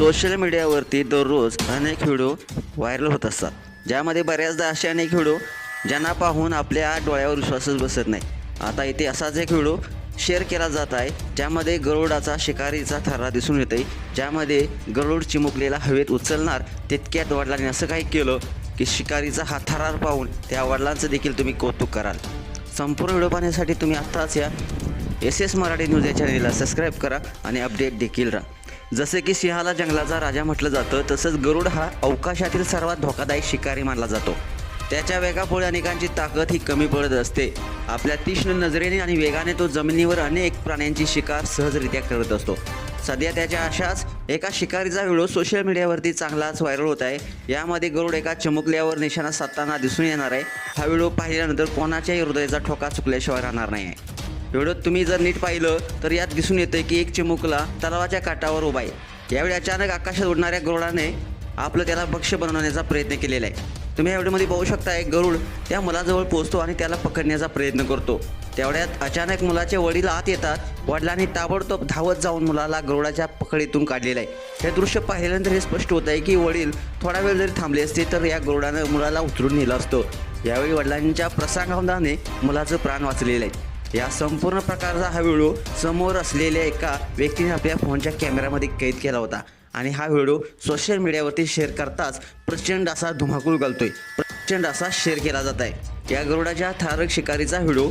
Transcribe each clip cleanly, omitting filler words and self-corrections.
Social मीडियावरती दररोज अनेक व्हिडिओ व्हायरल होत असतात, ज्यामध्ये बऱ्याचदा असे अनेक व्हिडिओ ज्यांना पाहून आपल्या डोळ्यावर विश्वासच बसत नाही. आता इथे असाच एक व्हिडिओ शेअर केला जात आहे, ज्यामध्ये गरुडाचा शिकारीचा थरार दिसून येत आहे, ज्यामध्ये गरुड चिमुकलेला हवेत उचलणार तितक्यात वडिलांनी असं काही केलं की शिकारीचा हा थरार पाहून त्या वडिलांचं देखील तुम्ही कौतुक कराल. संपूर्ण व्हिडिओ पाहण्यासाठी तुम्ही आत्ताच या SS मराठी न्यूज या चॅनेलला सबस्क्राईब करा आणि अपडेट देखील राहा. जसे की सिंहाला जंगलाचा राजा म्हटलं जातं, तसंच गरुड हा अवकाशातील सर्वात धोकादायक शिकारी मानला जातो. त्याच्या वेगापुढे अनेकांची ताकद ही कमी पडत असते. आपल्या तीक्ष्ण नजरेने आणि वेगाने तो जमिनीवर अनेक प्राण्यांची शिकार सहजरित्या करत असतो. सध्या त्याच्या अशाच एका शिकारीचा व्हिडिओ सोशल मीडियावरती चांगलाच व्हायरल होत आहे. यामध्ये गरुड एका चिमुकल्यावर निशाणा साधताना दिसून येणार आहे. हा व्हिडिओ पाहिल्यानंतर कोणाच्याही हृदयाचा ठोका चुकल्याशिवाय राहणार नाही आहे. व्हिडिओत तुम्ही जर नीट पाहिलं तर यात दिसून येतं की एक चिमुकला तलावाच्या काठावर उभा आहे. यावेळी अचानक आकाशात उडणाऱ्या गरुडाने आपलं त्याला भक्ष्य बनवण्याचा प्रयत्न केलेला आहे. तुम्ही या व्हिडिओमध्ये पाहू शकता, एक गरुड त्या मुलाजवळ पोहोचतो आणि त्याला पकडण्याचा प्रयत्न करतो. तेवढ्यात अचानक मुलाचे वडील आत येतात. वडिलांनी ताबडतोब धावत जाऊन मुलाला गरुडाच्या पकडीतून काढलेलं आहे. हे दृश्य पाहिल्यानंतर हे स्पष्ट होत आहे की वडील थोडा वेळ जरी थांबले असते तर या गरुडानं मुलाला उचलून नेलं असतं. यावेळी वडिलांच्या प्रसंगावधानाने मुलाचं प्राण वाचलेलं आहे. या संपूर्ण प्रकारचा हा व्हिडिओ समोर असलेल्या एका व्यक्तीने आपल्या फोनच्या कॅमेऱ्यामध्ये कैद केला होता आणि हा व्हिडिओ सोशल मीडियावरती शेअर करताच प्रचंड असा धुमाकूळ घालतोय, प्रचंड असा शेअर केला जात आहे. या गरुडाच्या थारक शिकारीचा व्हिडिओ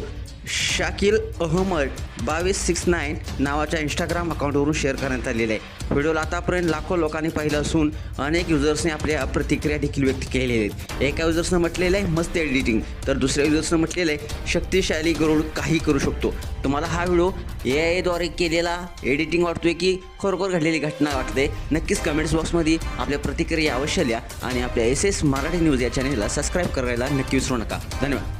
शाकील अहमद 2269 नावाच्या इंस्टाग्राम अकाउंटवरून शेअर करण्यात आलेला आहे. व्हिडिओला आतापर्यंत लाखो लोकांनी पाहिलं असून अनेक युजर्सने आपल्या प्रतिक्रिया देखील व्यक्त केलेल्या आहेत. एका युजर्सनं म्हटलेलं आहे मस्त एडिटिंग, तर दुसऱ्या युजर्सनं म्हटलेलं आहे शक्तिशाली गरुड काही करू शकतो. तुम्हाला हा व्हिडिओ AI द्वारे केलेला एडिटिंग वाटतोय की खरोखर घडलेली घटना वाटते? नक्कीच कमेंट्स बॉक्समध्ये आपल्या प्रतिक्रिया अवश्य लिहा आणि आपल्या SS मराठी न्यूज या चॅनेलला सबस्क्राईब करायला नक्की विसरू नका. धन्यवाद.